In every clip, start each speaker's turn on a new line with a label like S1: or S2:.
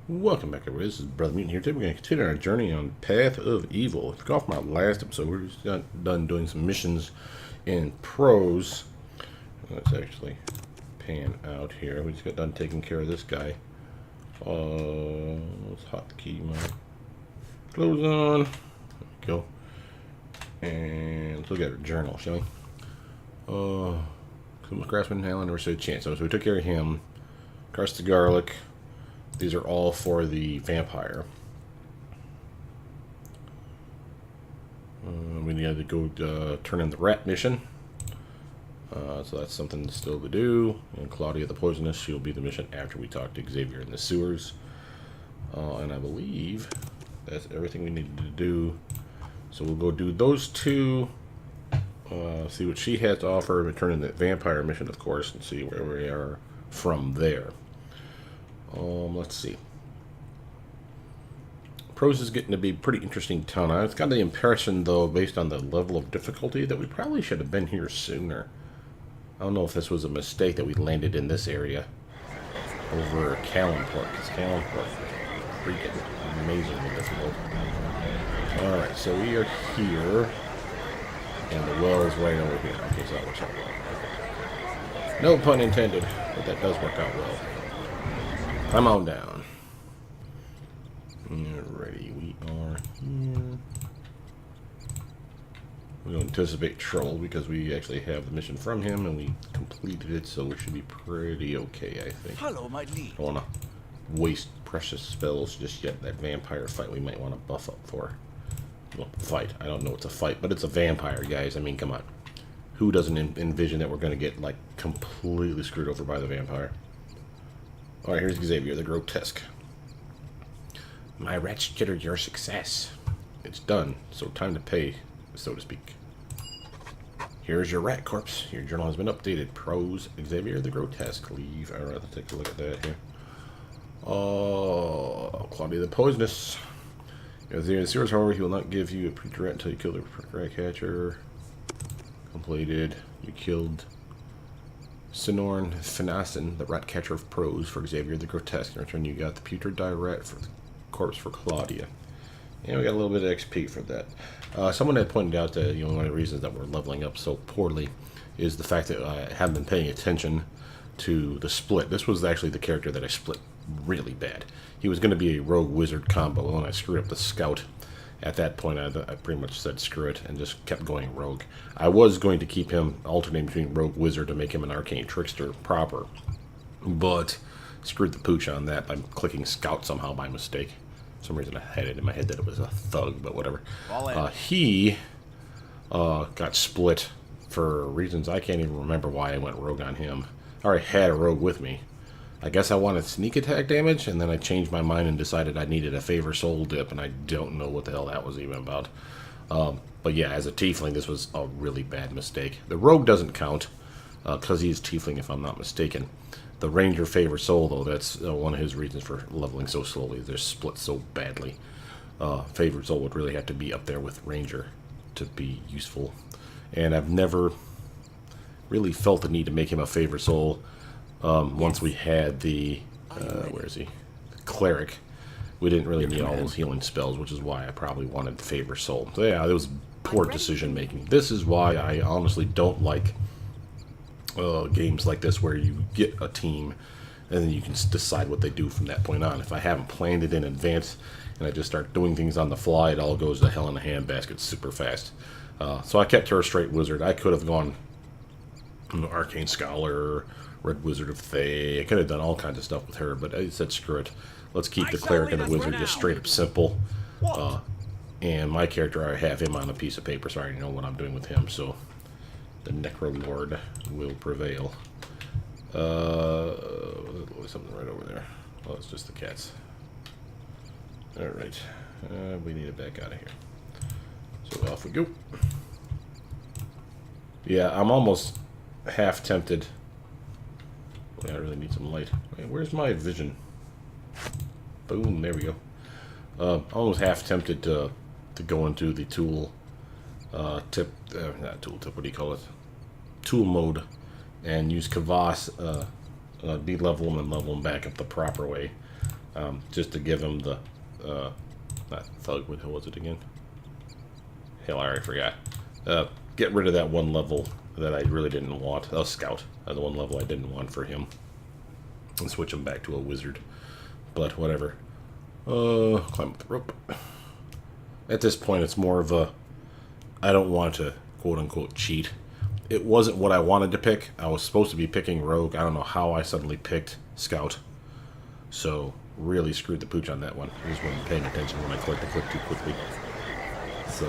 S1: Welcome back, everybody. This is Brothermutant here. Today we're going to continue our journey on Path of Evil. If you go off my last episode, we're just done doing some missions in prose. Let's actually pan out here. We just got done taking care of this guy. Let's hotkey my clothes on. There we go. And let's look at our journal, shall we? Craftsman, Helen, never stood a chance. So we took care of him. Crushed the garlic. These are all for the vampire. We need to go turn in the rat mission. So that's something still to do. And Claudia the Poisonous, she'll be the mission after we talk to Xavier in the sewers. And I believe that's everything we needed to do. So we'll go do those two. See what she has to offer. Return in the vampire mission, of course, and see where we are from there. Let's see. Prose is getting to be a pretty interesting town. I've got the impression, though, based on the level of difficulty, that we probably should have been here sooner. I don't know if this was a mistake that we landed in this area over Callanport, because Callanport is freaking amazingly difficult. Alright, so we are here, and the well is right over here. Okay, so that works out well. No pun intended, but that does work out well. Come on down. Alrighty, we are here. We don't anticipate trouble because we actually have the mission from him and we completed it, so we should be pretty okay, I think.
S2: Follow my lead.
S1: Don't want to waste precious spells just yet. That vampire fight we might want to buff up for. Well, fight. I don't know it's a fight, but it's a vampire, guys. I mean, come on. Who doesn't envision that we're going to get, like, completely screwed over by the vampire? Alright, here's Xavier, the grotesque. My rats jittered your success. It's done, so time to pay, so to speak. Here's your rat corpse. Your journal has been updated. Prose, Xavier the grotesque. Leave. Alright, let's take a look at that here. Oh, Claudia the Poisonous. If there is sewers, however, he will not give you a pre-rat until you kill the rat catcher. Completed. You killed Sinorn Finasin, the rat catcher of prose, for Xavier the Grotesque. In return, you got the putrid rat for the corpse for Claudia. And we got a little bit of XP for that. Someone had pointed out that one of the reasons that we're leveling up so poorly is the fact that I haven't been paying attention to the split. This was actually the character that I split really bad. He was going to be a rogue wizard combo, and I screwed up the scout. At that point, I pretty much said screw it and just kept going rogue. I was going to keep him alternating between rogue wizard to make him an arcane trickster proper, but screwed the pooch on that by clicking scout somehow by mistake. For some reason I had it in my head that it was a thug, but whatever. He got split for reasons I can't even remember why I went rogue on him. I already had a rogue with me. I guess I wanted sneak attack damage, and then I changed my mind and decided I needed a favor soul dip, and I don't know what the hell that was even about. But yeah, as a tiefling, this was a really bad mistake. The rogue doesn't count, because he's tiefling if I'm not mistaken. The ranger favor soul, though, that's one of his reasons for leveling so slowly. They're split so badly. Favor soul would really have to be up there with ranger to be useful. And I've never really felt the need to make him a favor soul. Once we had the, where is he? The cleric, we didn't really need all those healing spells, which is why I probably wanted favor soul. So yeah, it was poor decision making. This is why I honestly don't like games like this where you get a team and then you can decide what they do from that point on. If I haven't planned it in advance and I just start doing things on the fly, it all goes to hell in a handbasket super fast. So I kept her a straight wizard. I could have gone arcane scholar, Red Wizard of Thay. I could have done all kinds of stuff with her, but I said screw it. Let's keep the cleric and the wizard just straight up simple. And my character, I have him on a piece of paper, so I already know what I'm doing with him, so the Necro Lord will prevail. There's something right over there. Oh, it's just the cats. Alright. We need to back out of here. So off we go. Yeah, I'm almost half tempted. I really need some light. Wait, where's my vision? Boom, there we go. Almost half tempted to go into the tool tip, not tool tip, what do you call it? Tool mode, and use Kvass, de-level them and level them back up the proper way. just to give him the not thug. What the hell was it again? Hell, I already forgot. Get rid of that one level that I really didn't want. A scout. The one level I didn't want for him, and switch him back to a wizard. But whatever. Climb up the rope. At this point, it's more of a, I don't want to quote-unquote cheat. It wasn't what I wanted to pick. I was supposed to be picking rogue. I don't know how I suddenly picked scout. So, really screwed the pooch on that one. I just wasn't paying attention when I clicked the click too quickly. So,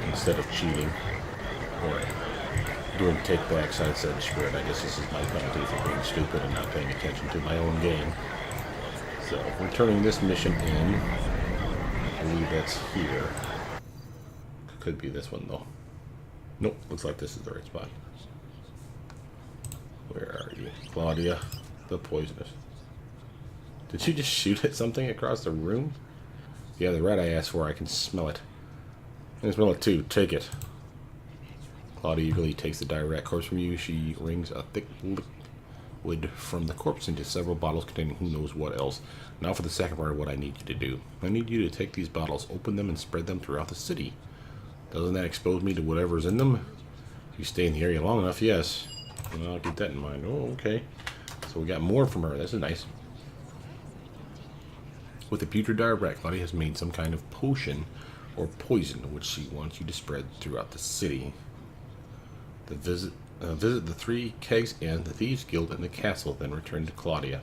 S1: instead of cheating or doing takebacks, I said, screw it, I guess this is my penalty for being stupid and not paying attention to my own game. So, we're turning this mission in. I believe that's here. Could be this one, though. Nope, looks like this is the right spot. Where are you? Claudia, the poisonous. Did you just shoot at something across the room? Yeah, the rat I asked for, I can smell it. I can smell it too. Take it. Claudia eagerly takes the dire rat corpse from you. She wrings a thick liquid from the corpse into several bottles containing who knows what else. Now for the second part of what I need you to do. I need you to take these bottles, open them, and spread them throughout the city. Doesn't that expose me to whatever's in them? If you stay in the area long enough, yes. Well, I'll keep that in mind. Oh, okay. So we got more from her. This is nice. With the putrid dire rat, Claudia has made some kind of potion or poison, which she wants you to spread throughout the city. Visit the 3 kegs and the Thieves Guild in the castle, then return to Claudia.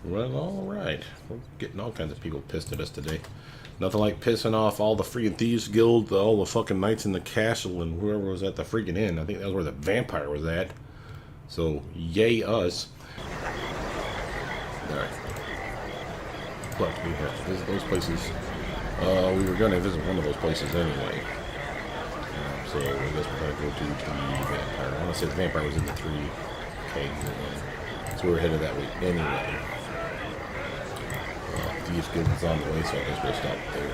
S1: Well, alright. We're getting all kinds of people pissed at us today. Nothing like pissing off all the freaking Thieves Guild, all the fucking knights in the castle, and whoever was at the freaking inn. I think that was where the vampire was at. So, yay us. Alright. But we have to visit those places. We were going to visit one of those places anyway. So, I guess we're going to go to the vampire. I want to say the vampire was in the 3 kegs. So we're headed that way anyway. Thieves Guild is on the way, so I guess we'll stop there.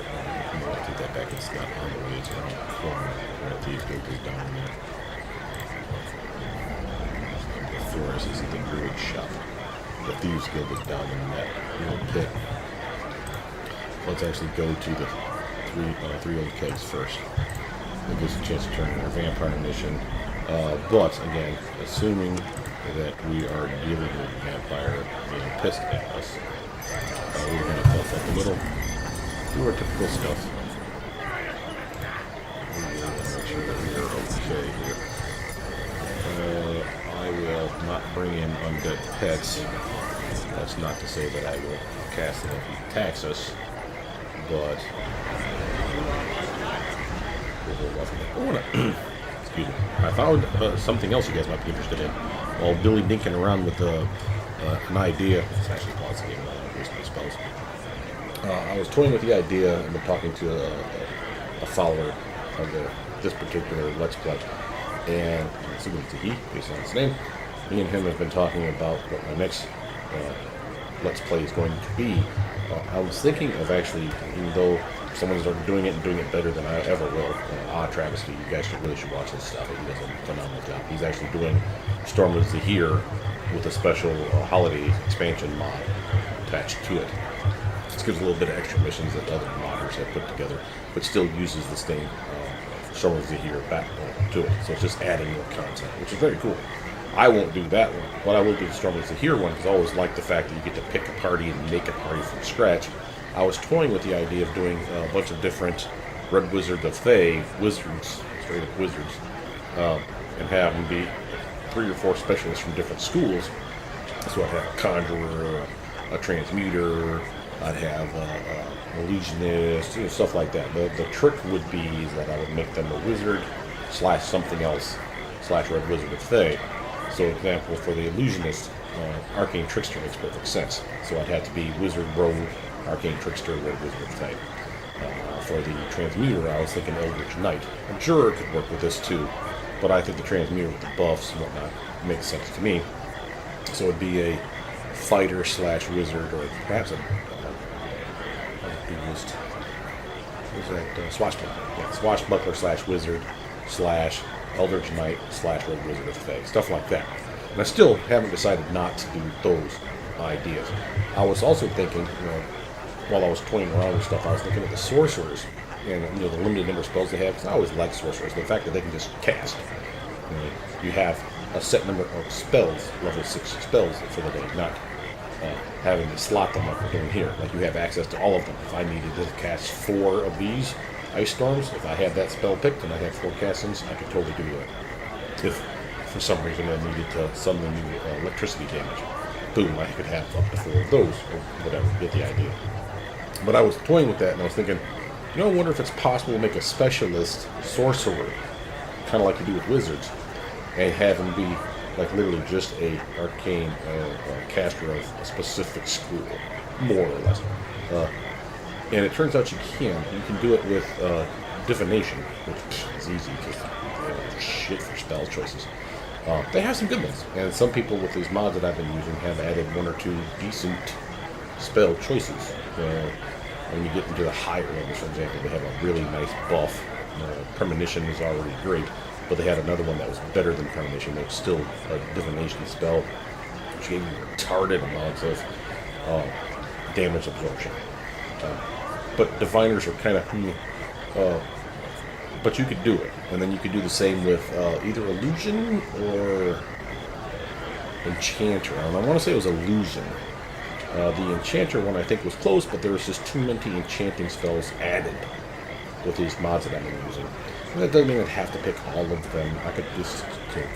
S1: I'll take that back. It's not on the way, it's around the corner. Thieves Guild is down there. Before us is the Druid shop. The Thieves Guild is down in that little pit. Let's actually go to the 3 old kegs first. It gives us a chance to turn in our vampire mission. But, again, assuming that we are dealing with a vampire being pissed at us, we're going to puff up a little, do our typical stuff. Make sure that we are okay here. I will not bring in undead pets. That's not to say that I will cast it if he attacks us, but excuse me. I found something else you guys might be interested in. While Billy dinking around with an idea, it's actually pausing game. I was toying with the idea and been talking to a follower of this particular Let's Play, and let's see what it's a he, based on his name. Me and him have been talking about what my next Let's Play is going to be. I was thinking of actually, even though someone's already doing it and doing it better than I ever will, Travesty, you guys really should watch his stuff. He does a phenomenal job. He's actually doing Storm of Zahir with a special holiday expansion mod attached to it. This gives a little bit of extra missions that other modders have put together, but still uses the same Storm of Zahir backbone to it. So it's just adding more content, which is very cool. I won't do that one, but I will do the Storm of Zahir one, because I always like the fact that you get to pick a party and make a party from scratch. I was toying with the idea of doing a bunch of different Red Wizard of Thay wizards, straight up wizards, and have them be 3 or 4 specialists from different schools. So I'd have a conjurer, a transmuter, I'd have an illusionist, stuff like that. The trick would be that I would make them a wizard / something else / Red Wizard of Thay. So, for example, for the illusionist, Arcane Trickster makes perfect sense. So I'd have to be Wizard, Rogue, Arcane Trickster, Red Wizard of Thay. For the Transmuter, I was thinking Eldritch Knight. I'm sure it could work with this too, but I think the Transmuter with the buffs and whatnot makes sense to me. So it'd be a fighter / wizard, or perhaps a swashbuckler. Yeah, swashbuckler / wizard / Eldritch Knight / Red Wizard of Thay. Stuff like that. And I still haven't decided not to do those. ideas. I was also thinking, while I was toying around with stuff, I was looking at the sorcerers and the limited number of spells they have. Because I always liked sorcerers. The fact that they can just cast. You have a set number of spells, level 6 spells for the day, not having to slot them like we're doing here. Like you have access to all of them. If I needed to cast 4 of these ice storms, if I had that spell picked and I had 4 castings, I could totally do that. If for some reason I needed to suddenly do electricity damage, boom, I could have up to 4 of those, or whatever, get the idea. But I was toying with that and I was thinking, I wonder if it's possible to make a specialist sorcerer, kind of like you do with wizards, and have him be like literally just a arcane caster of a specific school, more or less. And it turns out you can do it with divination, which is easy because they have shit for spell choices. They have some good ones, and some people with these mods that I've been using have added 1 or 2 decent spell choices. When you get into the higher levels, for example, they have a really nice buff. Premonition is already great, but they had another one that was better than Premonition. It was still a divination spell, which gave you retarded amounts of damage absorption. But diviners are kind of, but you could do it, and then you could do the same with either illusion or enchanter. I want to say it was illusion. The enchanter one I think was close, but there was just too many enchanting spells added with these mods that I've been using. And that doesn't mean I'd have to pick all of them. I could just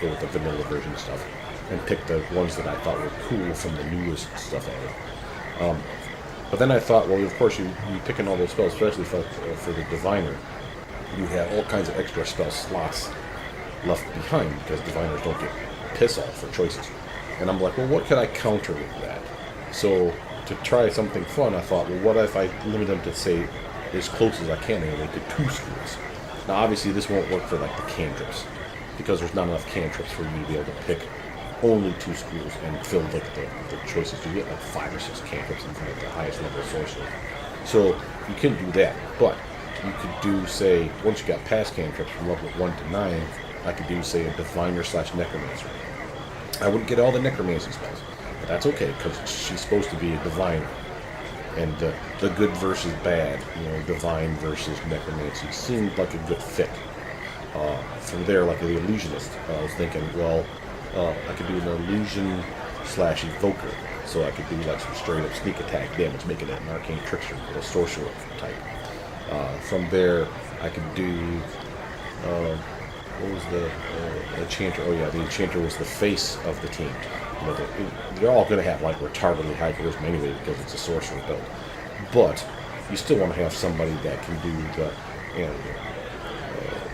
S1: go with the vanilla version stuff and pick the ones that I thought were cool from the newest stuff added. But then I thought, well, of course, you picking all those spells, especially for the diviner, you have all kinds of extra spell slots left behind because diviners don't get piss off for choices. And I'm like, well, what could I counter with that? So to try something fun, I thought, well, what if I limit them to, say, as close as I can anyway, to 2 schools? Now, obviously, this won't work for, like, the cantrips, because there's not enough cantrips for you to be able to pick only 2 schools and fill, like, the choices. You get, like, 5 or 6 cantrips in front of the highest level sorcerer. So you can do that, but you could do, say, once you got past cantrips from level 1 to 9, I could do, say, a diviner/necromancer. I wouldn't get all the necromancy spells. That's okay, because she's supposed to be a diviner. And the good versus bad, divine versus necromancy, seemed like a good fit. From there, like the illusionist, I was thinking, well, I could do an illusion/evoker. So I could do like some straight up sneak attack damage, making it an arcane trickster with a sorcerer type. From there, I could do, what was the enchanter? Oh yeah, the enchanter was the face of the team. They're all going to have like retardedly high charisma anyway because it's a sorcerer build. But you still want to have somebody that can do the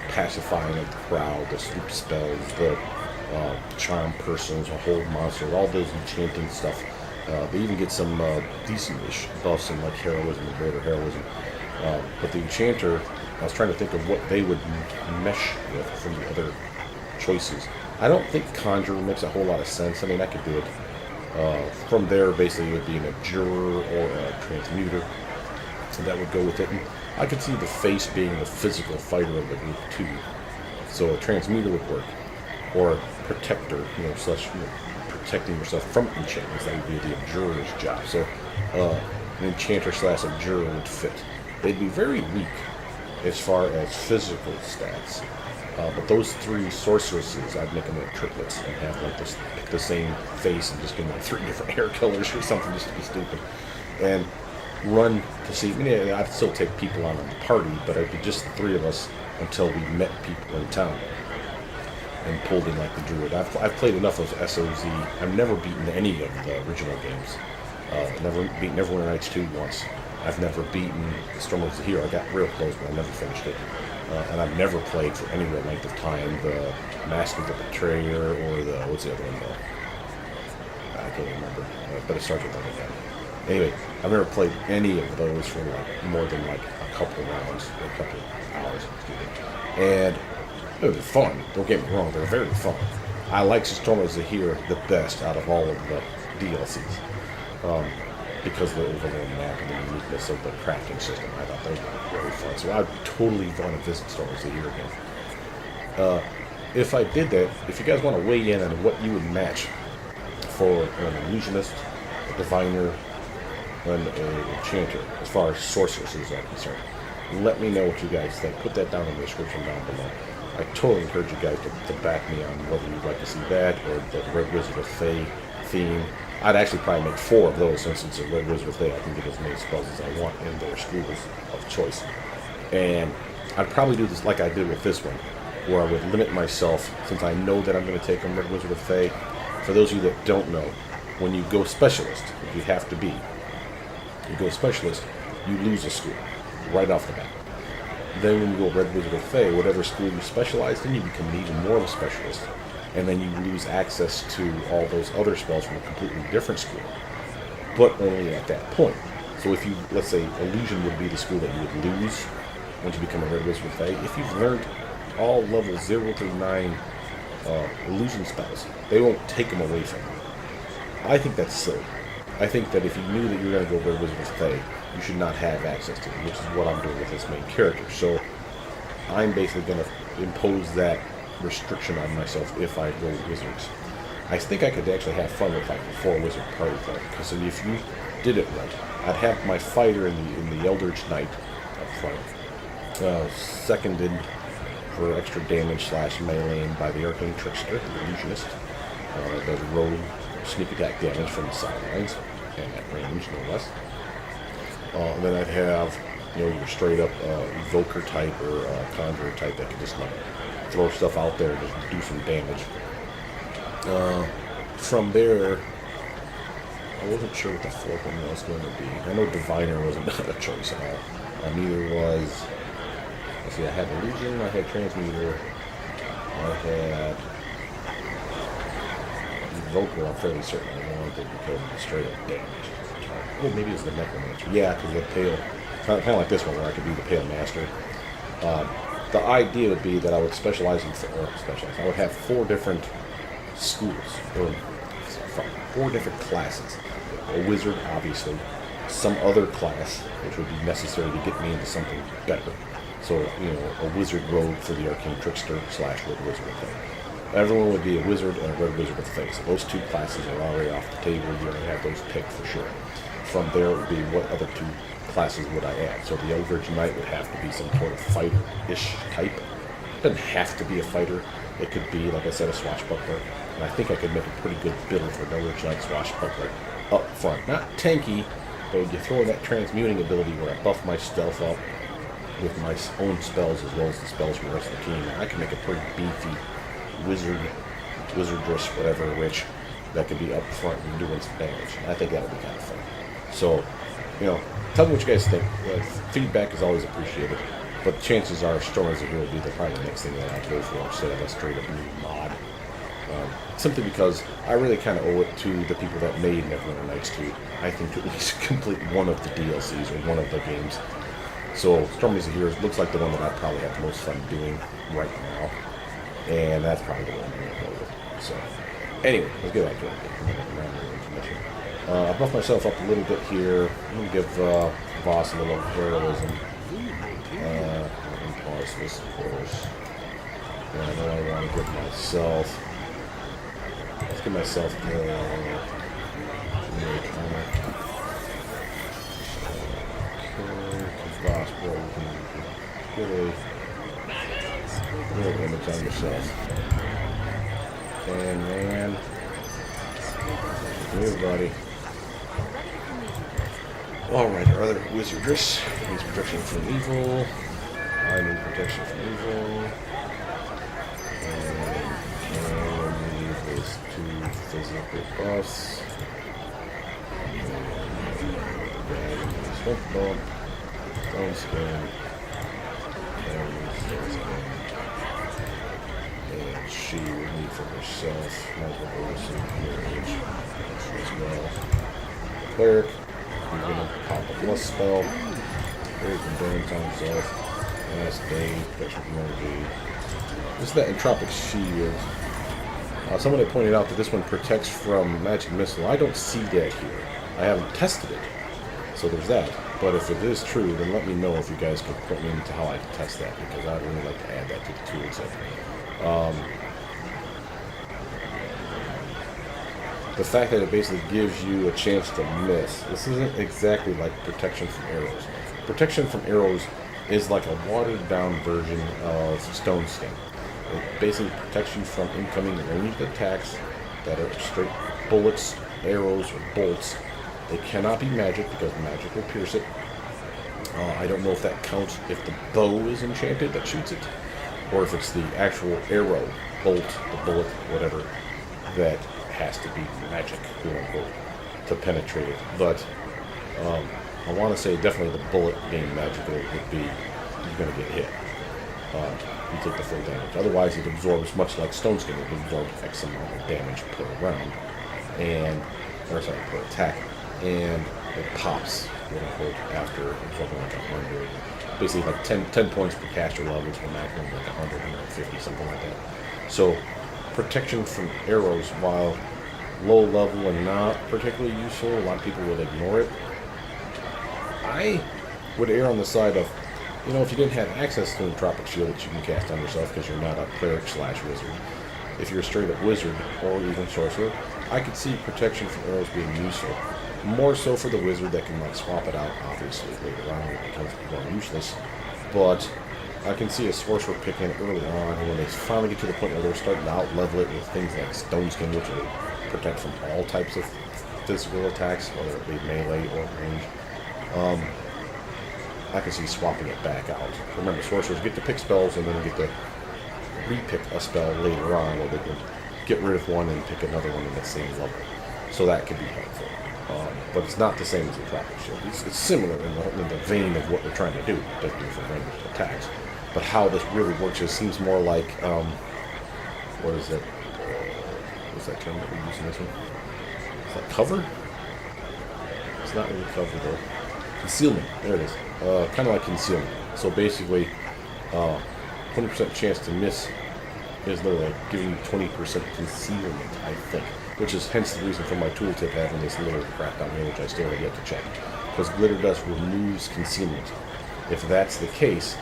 S1: pacifying of the crowd, the swoop spells, the charm persons, a hold monster, all those enchanting stuff. They even get some decent-ish buffs in like heroism and greater heroism. But the enchanter, I was trying to think of what they would mesh with from the other choices. I don't think Conjurer makes a whole lot of sense. I mean, I could do it. From there, basically, it would be an Abjurer or a Transmuter. So that would go with it. And I could see the face being the physical fighter of the group, too. So a Transmuter would work. Or a Protector, protecting yourself from enchantments. That would be the Abjurer's job. So an Enchanter/Abjurer would fit. They'd be very weak as far as physical stats. But those 3 sorceresses, I'd make them like triplets and have like this, pick the same face and just give them like 3 different hair colors or something just to be stupid. And run to see, I'd still take people on the party, but it'd be just the 3 of us until we met people in town and pulled in like the druid. I've played enough of SOZ. I've never beaten any of the original games. Never beat Neverwinter Nights 2 once. I've never beaten Stormlord's the Hero. I got real close, but I never finished it. And I've never played for any real length of time the Mask of the Betrayer or the, what's the other one though? I can't remember, but it starts with like that. Anyway, I've never played any of those for like more than like a couple rounds, or a couple hours, and they're fun. Don't get me wrong, they're very fun. I like Stormlord's the Hero the best out of all of the DLCs. Because of the overall map and the uniqueness of the crafting system. I thought those were really fun. So I'd totally want to visit Stormlord's the Hero again. If I did that, if you guys want to weigh in on what you would match for an illusionist, a diviner than a enchanter, as far as sorceresses are concerned. Let me know what you guys think. Put that down in the description down below. I totally encourage you guys to back me on whether you'd like to see that or the Red Wizard of Fae theme. I'd actually probably make 4 of those, since it's a Red Wizard of Fae. I can get as many spells as I want in their schools of choice. And I'd probably do this like I did with this one, where I would limit myself, since I know that I'm going to take a Red Wizard of Fae. For those of you that don't know, when you go specialist, if you have to be, you go specialist, you lose a school right off the bat. Then when you go Red Wizard of Fae, whatever school you specialized in, you become even more of a specialist. And then you lose access to all those other spells from a completely different school, but only at that point. So if you, let's say, Illusion would be the school that you would lose once you become a Red Wizard of Fae. If you've learned all levels 0 through 9 Illusion spells, they won't take them away from you. I think that's silly. I think that if you knew that you were going to go Red Wizard of Fae, you should not have access to it, which is what I'm doing with this main character. So I'm basically going to impose that restriction on myself if I go Wizards. I think I could actually have fun with like a 4-wizard party though, because if you did it right, I'd have my fighter in the Eldritch Knight up front, seconded for extra damage / melee by the Arcane Trickster, the Illusionist, does rogue sneak attack damage from the sidelines and at range, no less. And then I'd have, your straight up Evoker type or Conjurer type that could just like throw stuff out there and just do some damage. From there, I wasn't sure what the 4th one was going to be. I know Diviner wasn't a choice at all. Neither was, let's see, I had Illusion, I had Transmuter, I had Evoker, I'm fairly certain I wanted because of the straight up damage. Oh, maybe it was the Necromancer. Yeah, because the Pale, kind of like this one where I could do the Pale Master. The idea would be that I would specialize in, I would have 4 different schools, or 4 different classes. A wizard, obviously, some other class, which would be necessary to get me into something better. So, a wizard rogue for the Arcane Trickster / Red Wizard of Fae. Everyone would be a wizard and a Red Wizard of Fae. So those 2 classes are already off the table. You already have those picked for sure. From there, it would be what other 2 classes would I add? So the Eldritch Knight would have to be some sort of fighter-ish type. It doesn't have to be a fighter. It could be, like I said, a swashbuckler. And I think I could make a pretty good build for an Eldritch Knight swashbuckler up front. Not tanky, but you throw in that transmuting ability where I buff my stealth up with my own spells as well as the spells from the rest of the team. I can make a pretty beefy wizardress, whatever, witch that could be up front and doing some damage. I think that would be kind of fun. So, tell me what you guys think. Feedback is always appreciated, but chances are Storm as a Hero will be probably the next thing that I go for instead of a straight up new mod. Simply because I really kind of owe it to the people that made Neverwinter Nights to, I think, to at least complete one of the DLCs or one of the games. So Storm as a Hero looks like the one that I probably have the most fun doing right now, and that's probably the one I'm going to go with. So, anyway, let's get back to it. I buffed myself up a little bit here. I'm going to give Voss a little heroism. Let me pause this, of course. And I know I want to give myself... Let's give myself the... Okay, Voss, boy, we can get a little image on yourself. And man... Here, buddy. Alright, our other wizardress needs protection from evil. I need protection from evil. And we need those 2 physical buffs. And smoke bump, stone skin, and stone skin. And she would need for herself. Might as well go some damage as well. Cleric. He's going to pop a plus spell. There he can burn on himself. Last day, protection from energy. This is that entropic shield. Someone had pointed out that this one protects from magic missile. I don't see that here. I haven't tested it. So there's that. But if it is true, then let me know if you guys can put me into how I can test that, because I'd really like to add that to the toolset. the fact that it basically gives you a chance to miss. This isn't exactly like protection from arrows. Protection from arrows is like a watered down version of stone skin. It basically protects you from incoming ranged attacks that are straight bullets, arrows, or bolts. They cannot be magic because magic will pierce it. I don't know if that counts if the bow is enchanted that shoots it, or if it's the actual arrow, bolt, the bullet, whatever, that has to be magic, quote unquote, to penetrate it. But I want to say definitely the bullet being magical would be you're going to get hit. You take the full damage. Otherwise, it absorbs, much like stone skin, it absorbs X amount of damage per round, per attack, and it pops, quote unquote, after absorbing like 100. Basically, like 10 points per caster level to a maximum like 100, 150, something like that. So, protection from arrows, while low level and not particularly useful, a lot of people would ignore it. I would err on the side of, if you didn't have access to the Tropic Shield that you can cast on yourself because you're not a cleric/wizard, if you're a straight up wizard or even sorcerer, I could see protection from arrows being useful. More so for the wizard that can swap it out, obviously, later on when it becomes more useless. But I can see a sorcerer picking it early on, and when they finally get to the point where they're starting to out-level it with things like Stone Skin, which will protect from all types of physical attacks, whether it be melee or range. I can see swapping it back out. Remember, sorcerers get to pick spells and then get to re-pick a spell later on, where they can get rid of one and pick another one in the same level. So that could be helpful. But it's not the same as the Tropic Shield. It's similar in the vein of what we're trying to do. It doesn't do for ranged attacks. But how this really works, it seems more like, what is it? What's that term that we use in this one? Is that cover? It's not really cover though. Concealment. There it is. Kind of like concealment. So basically, 20% chance to miss is literally like giving you 20% concealment, I think. Which is hence the reason for my tooltip having this little crap down here, which I still have yet to check. Because glitter dust removes concealment. If that's the case,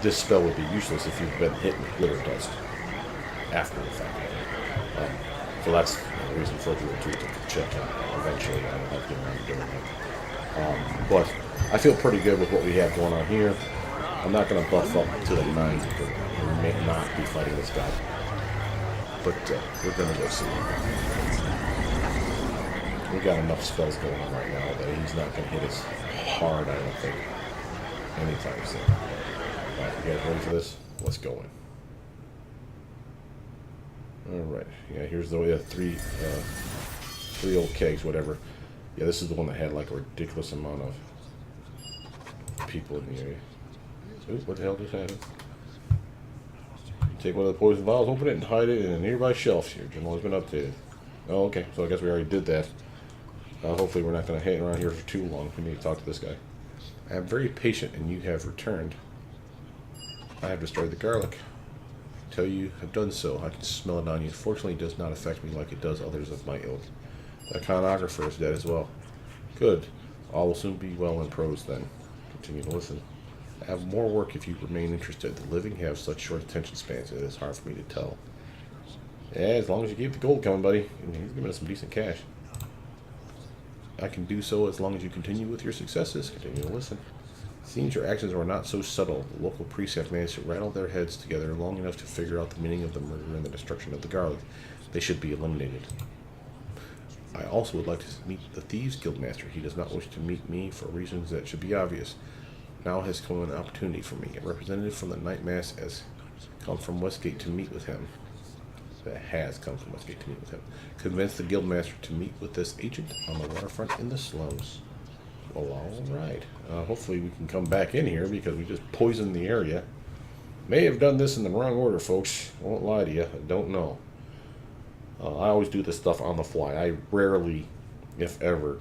S1: this spell would be useless if you've been hit with glitter dust after the fact. So that's the reason for the tooltip to check out. Eventually, I don't have to get around to doing that. But I feel pretty good with what we have going on here. I'm not going to buff up to the 90 because we may not be fighting this guy. But we're going to go see. We got enough spells going on right now that he's not going to hit us hard, I don't think, anytime soon. Alright, you guys ready for this? Let's go in. Alright, yeah, here's the three old kegs, whatever. Yeah, this is the one that had like a ridiculous amount of people in the area. Ooh, what the hell just happened? Take one of the poison vials, open it, and hide it in a nearby shelf. Your journal has been updated. Oh, okay. So I guess we already did that. Hopefully we're not going to hang around here for too long. We need to talk to this guy. I am very patient, and you have returned. I have destroyed the garlic. Tell you have done so. I can smell it on you. Fortunately, it does not affect me like it does others of my ilk. The iconographer is dead as well. Good. All will soon be well in prose then. Continue to listen. I have more work if you remain interested. The living have such short attention spans, it is hard for me to tell. Yeah, as long as you keep the gold coming, buddy. And he's giving us some decent cash. I can do so as long as you continue with your successes. Continue to listen. Seems your actions were not so subtle. The local priests have managed to rattle their heads together long enough to figure out the meaning of the murder and the destruction of the garlic. They should be eliminated. I also would like to meet the Thieves Guildmaster. He does not wish to meet me for reasons that should be obvious. Now has come an opportunity for me. A representative from the Night Mass has come from Westgate to meet with him. Convince the Guildmaster to meet with this agent on the waterfront in the slums. Well, alright. Hopefully we can come back in here because we just poisoned the area. May have done this in the wrong order, folks. Won't lie to you. I don't know. I always do this stuff on the fly. I rarely, if ever,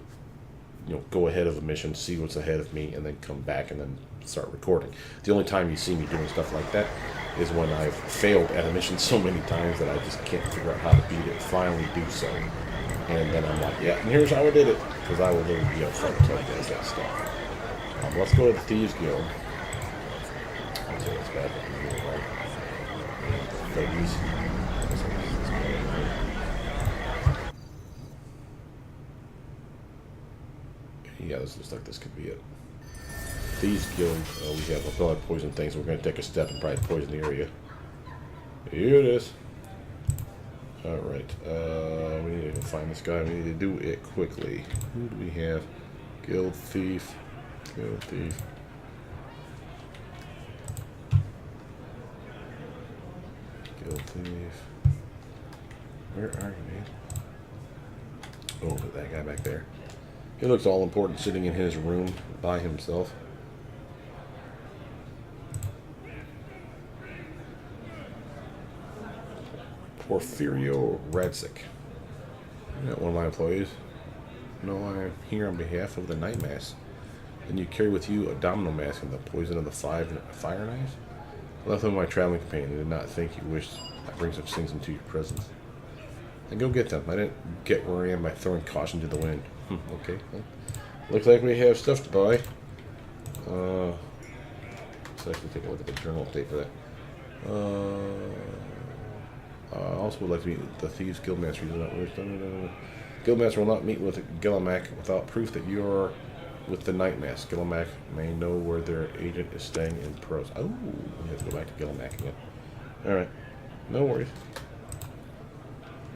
S1: go ahead of a mission, see what's ahead of me, and then come back and then start recording. The only time you see me doing stuff like that is when I've failed at a mission so many times that I just can't figure out how to beat it, finally do so. And then I'm like, yeah, and here's how I did it. Because I will literally be up front and tell you guys that stuff. Let's go to the Thieves Guild. Let's see what's back up here, right? Thieves. Yeah, this looks like this could be it. Thieves Guild, we have a lot of poison things, so we're going to take a step and probably poison the area. Here it is. Alright, we need to find this guy. We need to do it quickly. Who do we have? Guild Thief. Guild Thief. Guild Thief. Where are you, man? Oh, that guy back there. He looks all important sitting in his room by himself. Porfirio Radzik. You're not one of my employees. No, I am here on behalf of the Night Mass. Then you carry with you a domino mask and the poison of the fire knives? I left them with my traveling companion and did not think you wished to bring such things into your presence. Then go get them. I didn't get where I am by throwing caution to the wind. Okay. Well, looks like we have stuff to buy. Let's actually take a look at the journal update for that. I also would like to meet the Thieves Guildmaster. Guildmaster will not meet with Gillimack without proof that you are with the Night Mask. Gillimack may know where their agent is staying in Pros. Oh, we have to go back to Gillimack again. Alright. No worries.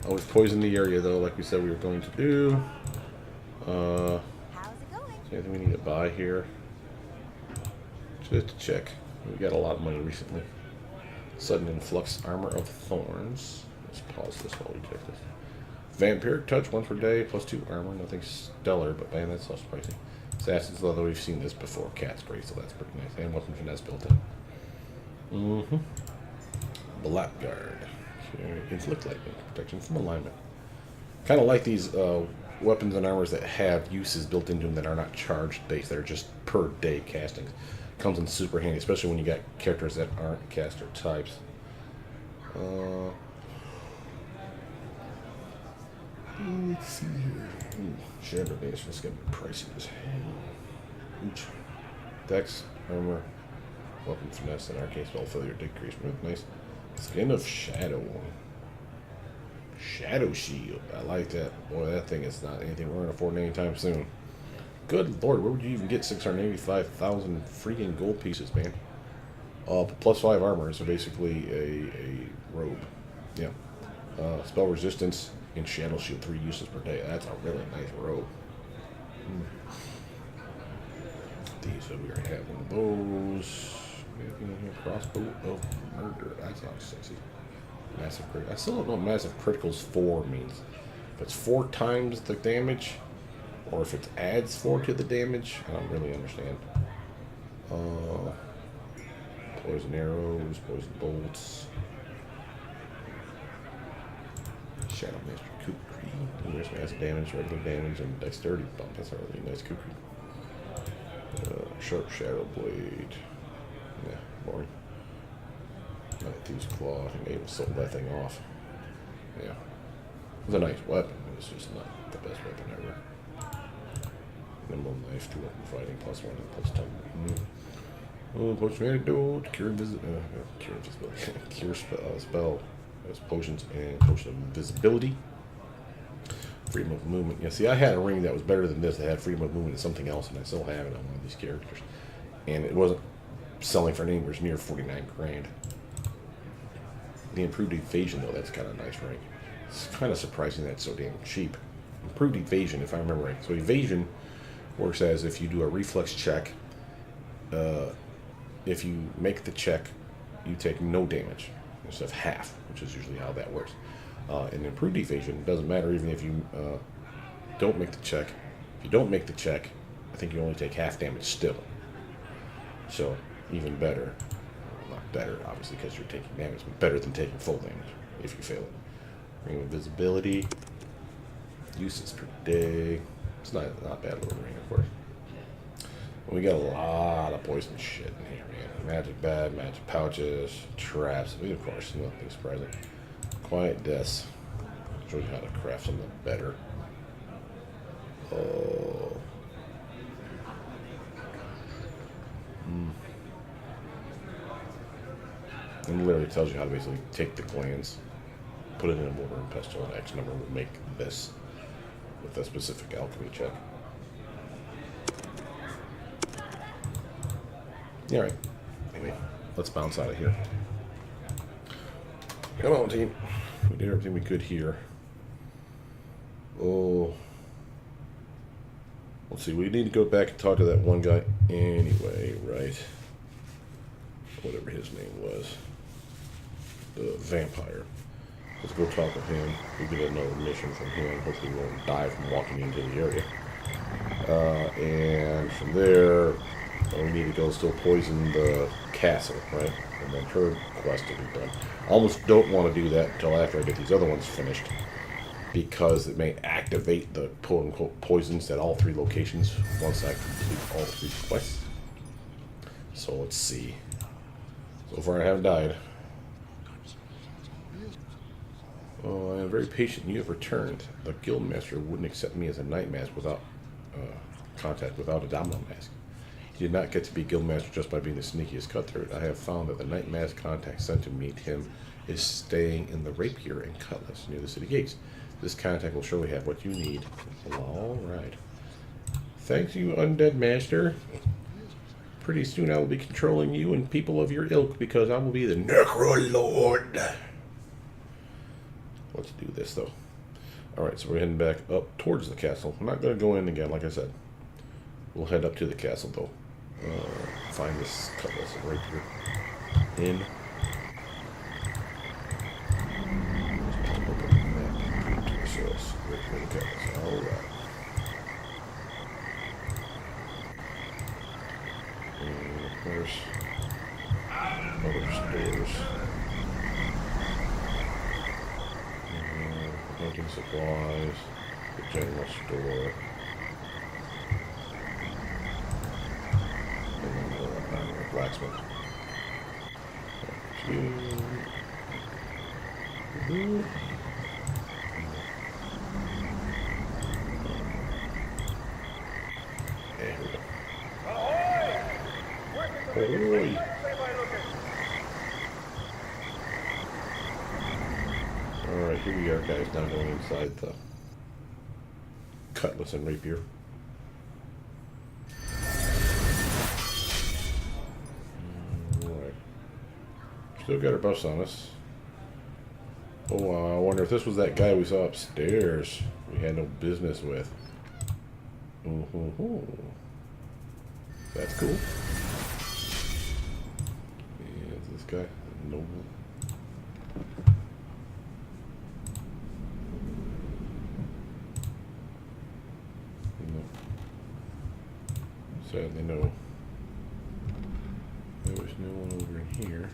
S1: Always poison the area, though, like we said we were going to do.
S2: How's it going?
S1: Is there anything we need to buy here? Just to check. We got a lot of money recently. Sudden influx armor of thorns. Let's pause this while we check this. Vampiric touch once per day, +2 armor. Nothing stellar, but man, that's less pricey. Assassin's leather, we've seen this before. Cat's great, so that's pretty nice. And weapon finesse built in. Blackguard. Inflict lightning protection from alignment. Kind of like these weapons and armors that have uses built into them that are not charged based. They're just per day castings. Comes in super handy, especially when you got characters that aren't caster types. Let's see here. Shadow base. This is gonna be pricey as hell. Dex, armor, weapon finesse, and arcane spell failure decrease. Nice. Skin of Shadow. Shadow Shield. I like that. Boy, that thing is not anything we're going to afford anytime soon. Good lord, where would you even get 685,000 freaking gold pieces, man? +5 armor, so basically a robe. Yeah. Spell resistance and Shadow Shield, 3 uses per day. That's a really nice robe. These, so we already have one of those. Crossbow of murder. That sounds sexy. Massive crit. I still don't know what massive criticals 4 means. If it's 4 times the damage, or if it adds 4 to the damage, I don't really understand. Poison arrows, poison bolts. Shadow Master Kukri. There's massive damage, regular damage, and dexterity bump. That's a really nice Kukri. Sharp Shadow Blade. Yeah, boring. Thieves Claw. I may have sold that thing off. Yeah. It was a nice weapon. It was just not the best weapon ever. Nimble Knife, 2 weapon fighting, +1 and +10. Potion Antidote, Cure Invisibility. Cure Spell. There's potions and Potion of Invisibility. Freedom of Movement. Yeah, see, I had a ring that was better than this. That had Freedom of Movement and something else, and I still have it on one of these characters. And it wasn't selling for anywhere near 49 grand. The improved evasion, though, that's kind of nice rank. It's kind of surprising that it's so damn cheap. Improved evasion, if I remember right. So evasion works as if you do a reflex check. If you make the check, you take no damage instead of half, which is usually how that works. In improved evasion, it doesn't matter even if you don't make the check. If you don't make the check, I think you only take half damage still. So even better. Not better, obviously, because you're taking damage, but better than taking full damage if you fail it. Ring of Invisibility. Uses per day. It's not bad little ring, of course. And we got a lot of poison shit in here, man. Magic bag, magic pouches, traps. I mean, of course, nothing surprising. Quiet deaths. Show you how to craft something better. And literally tells you how to basically take the glands, put it in a mortar and pestle, and X number will make this with a specific alchemy check. Alright. Anyway, let's bounce out of here. Come on, team. We did everything we could here. Oh. Let's see, we need to go back and talk to that one guy anyway, right? Whatever his name was. The vampire. Let's go talk with him. We get another mission from him. Hopefully we won't die from walking into the area. And from there, we need to go still poison the castle, right? And then her quest will be done. I almost don't want to do that until after I get these other ones finished, because it may activate the quote-unquote poisons at all 3 locations once I complete all 3 quests. So let's see. So far I haven't died. Oh, I am very patient. You have returned. The guildmaster wouldn't accept me as a night mask without contact, without a domino mask. He did not get to be guildmaster just by being the sneakiest cutthroat. I have found that the night mask contact sent to meet him is staying in the rapier and cutlass near the city gates. This contact will surely have what you need. All right. Thanks, you undead master. Pretty soon I will be controlling you and people of your ilk, because I will be the Necro Lord. Let's do this, though. Alright, so we're heading back up towards the castle. I'm not going to go in again, like I said. We'll head up to the castle, though. Find this cutlass right here. In. Alright. And of course, other stores. Hunting supplies, the general store, and then the blacksmith. There we go. Ahoy! Alright, here we are, guys, now going inside the cutlass and rapier. Alright. Still got our buffs on us. Oh, I wonder if this was that guy we saw upstairs we had no business with. Ooh. That's cool. Yeah, is this guy? No. Sadly, no. There was no one over in here.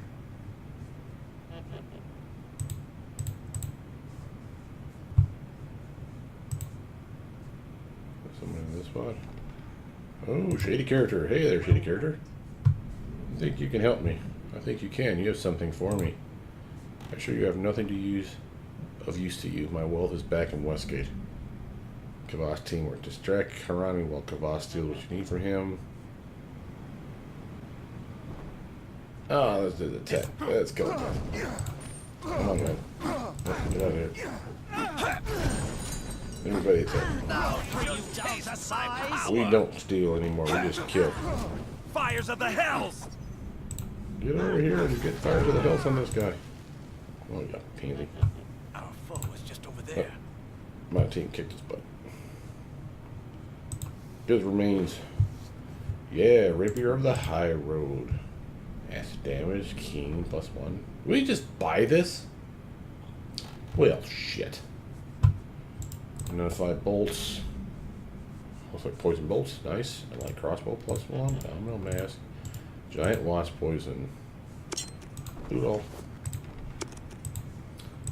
S1: Someone in this spot. Oh, shady character. Hey there, shady character. I think you can help me. I think you can. You have something for me. I'm sure you have nothing to use to you. My wealth is back in Westgate. Kavass teamwork. Distract Harani while Kavass steals what you need from him. Oh, let's do the tech. Let's go. Come on, man. Let's get out of here. Everybody attack. We don't steal anymore. We just kill.
S3: Fires of the hells!
S1: Get over here and get fires of the hells on this guy. Oh, yeah, pansy.
S3: Our foe is just over there.
S1: My team kicked his butt. His remains. Yeah, Rapier of the High Road. Acid damage, keen, +1. We just buy this? Well, shit. Identify bolts. Looks like poison bolts. Nice. I like crossbow +1. Domino mask. Giant wasp poison. Do it all.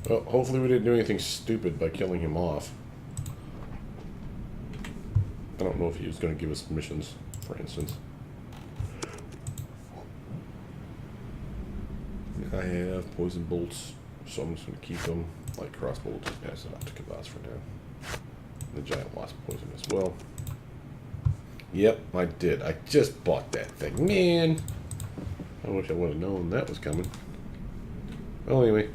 S1: Well, hopefully we didn't do anything stupid by killing him off. I don't know if he was going to give us missions, for instance. I have poison bolts, so I'm just going to keep them. Like crossbow, we'll just pass it out to Kavass for now. The giant wasp poison as well. Yep, I did. I just bought that thing. Man! I wish I would have known that was coming. Well, anyway.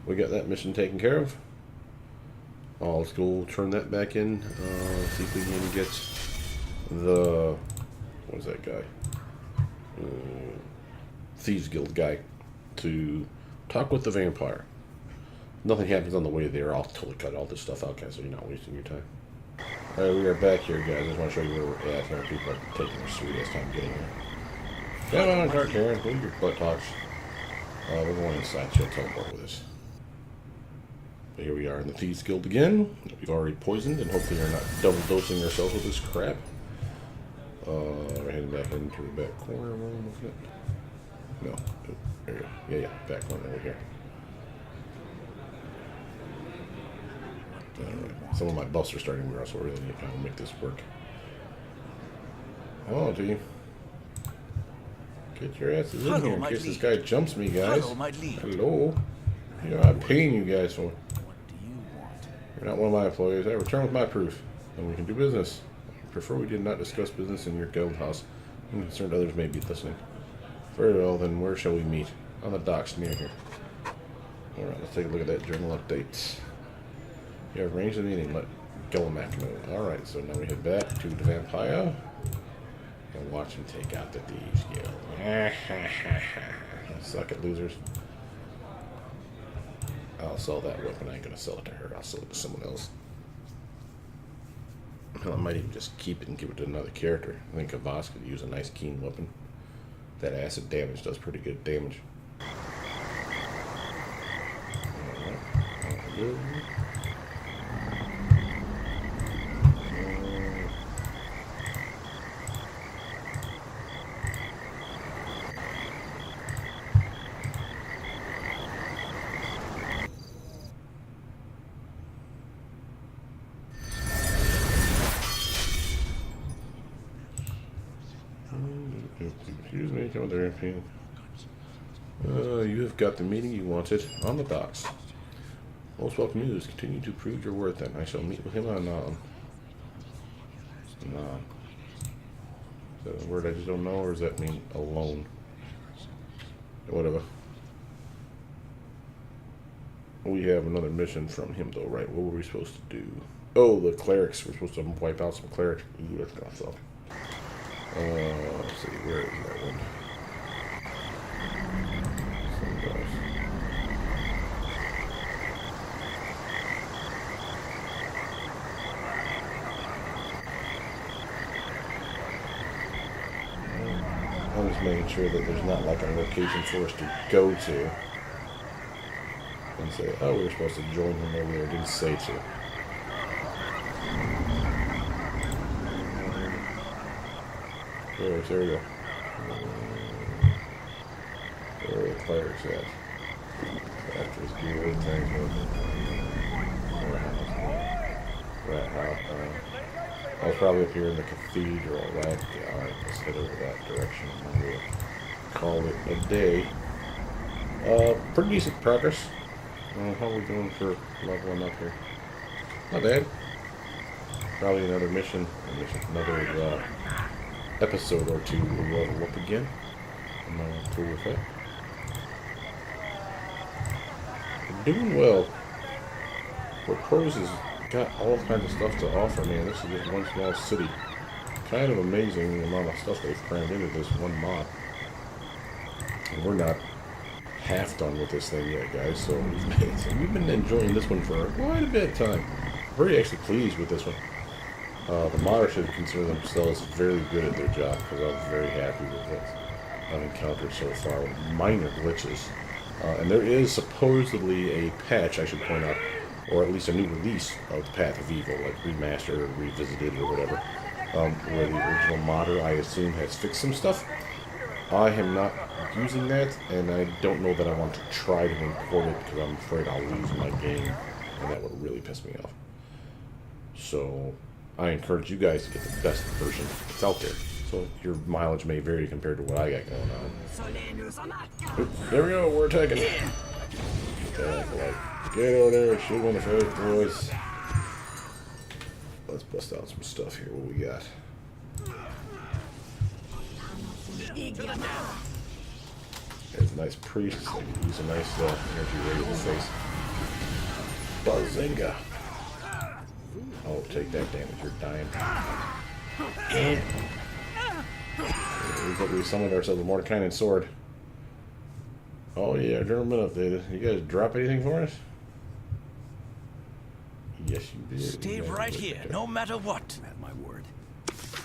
S1: We got that mission taken care of. Oh, let's go turn that back in. See if we can get the... What is that guy? Thieves Guild guy to talk with the vampire. Nothing happens on the way there. I'll totally cut all this stuff out, guys, so you're not wasting your time. Alright, we are back here, guys. I just want to show you where we're at. Here, people are taking their sweet ass time getting here. Come on, Tarkaren, leave your butt talks. We're going inside. She'll teleport with us. But here we are in the Thieves Guild again. We've already poisoned, and hopefully we're not double dosing ourselves with this crap. We're heading back into the back corner. No. There you go. Yeah, back corner over here. Alright. Some of my buffs are starting to wear, so I really need to kind of make this work. Oh, do you? Get your asses in here in case this guy jumps me, guys. Hello. You know, I'm paying you guys for. You're not one of my employees. I return with my proof, and we can do business. I prefer we did not discuss business in your guild house. I'm concerned others may be listening. Very well, then where shall we meet? On the docks near here. Alright, let's take a look at that journal update. You have arranged the meeting. Let Gillimack know. Alright, so now we head back to the vampire and watch him take out the Thieves Guild. Suck it, losers. I'll sell that weapon. I ain't gonna sell it to her. I'll sell it to someone else. Hell, I might even just keep it and give it to another character. I think Kavas could use a nice keen weapon. That acid damage does pretty good damage. Excuse me, come there. You have got the meeting you wanted on the docks. Most welcome news. Continue to prove your worth, and I shall meet with him on Is that a word I just don't know, or does that mean alone? Whatever. We have another mission from him, though, right? What were we supposed to do? Oh, the clerics. We're supposed to wipe out some clerics. Ooh, that's gonna suck. Let's see, where is that one? I'm just making sure that there's not like a location for us to go to. And say, oh, we were supposed to join him over there. Didn't say to. There we go. Where are the clerics at? Factories, gear, tank, rat house. I was probably up here in the cathedral, right? Yeah, alright, let's head over that direction and we'll call it a day. Pretty decent progress. How are we doing for leveling up here? Not bad. Probably another mission, another episode or two we'll level up again. I'm cool with that. We're doing well. Port Pros has got all kinds of stuff to offer, man. This is just one small city. Kind of amazing the amount of stuff they've crammed into this one mod. And we're not half done with this thing yet, guys, so we've been enjoying this one for quite a bit of time. Very actually pleased with this one. The modders should consider themselves very good at their job, because I'm very happy with what I've encountered so far with minor glitches. And there is supposedly a patch, I should point out, or at least a new release of the Path of Evil, like remastered or revisited or whatever, where the original modder, I assume, has fixed some stuff. I am not using that, and I don't know that I want to try to import it, because I'm afraid I'll lose my game, and that would really piss me off. So I encourage you guys to get the best version that's out there. So your mileage may vary compared to what I got going on. Oops, there we go, we're attacking. Get over there, shoot in the face, boys. Let's bust out some stuff here. What we got? There's a nice priest. I could use a nice energy ray in the face. Bazinga. Oh, take that damage. You're dying. We summoned ourselves a Mordecai sword. Oh yeah, German updated. You guys drop anything for us? Yes, you did.
S3: Stay
S1: You guys
S3: right
S1: did.
S3: here, no matter what.
S4: At my word.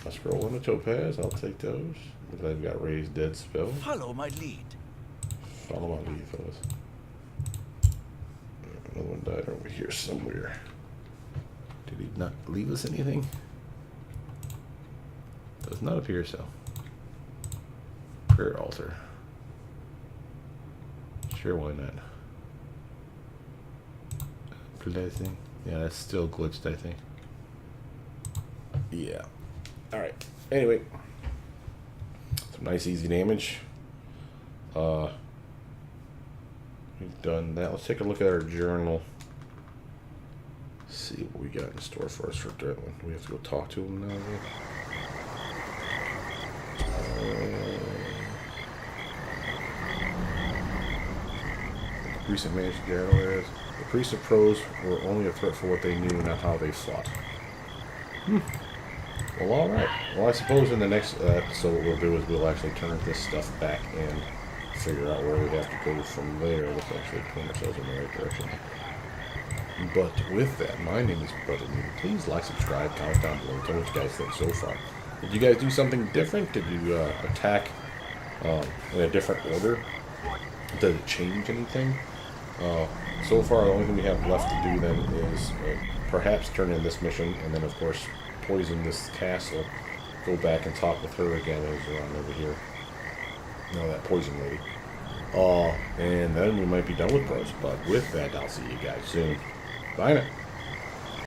S1: A scroll and a topaz. I'll take those. Looks like I've got raised dead spell.
S3: Follow my lead.
S1: Follow my lead, fellas. Another one died over here somewhere. Did he not leave us anything? Does not appear so. Prayer altar. Sure, why not? Blessing. Yeah, that's still glitched, I think. Yeah. Alright. Anyway. Some nice easy damage. We've done that. Let's take a look at our journal. See what we got in store for us for that one. We have to go talk to him now. The priest of managed journal is the priests of prose were only a threat for what they knew, not how they fought. Well, all right. Well, I suppose in the next episode, what we'll do is we'll actually turn this stuff back and figure out where we have to go from there. Let's actually point ourselves in the right direction. But with that, my name is Brothermutant. Please like, subscribe, comment down below. Tell me what you guys think so far. Did you guys do something different? Did you attack in a different order? Did it change anything? So far, the only thing we have left to do then is perhaps turn in this mission, and then of course poison this castle. Go back and talk with her again as around over here. No, that poison lady. And then we might be done with Bros. But with that, I'll see you guys soon. Bye now.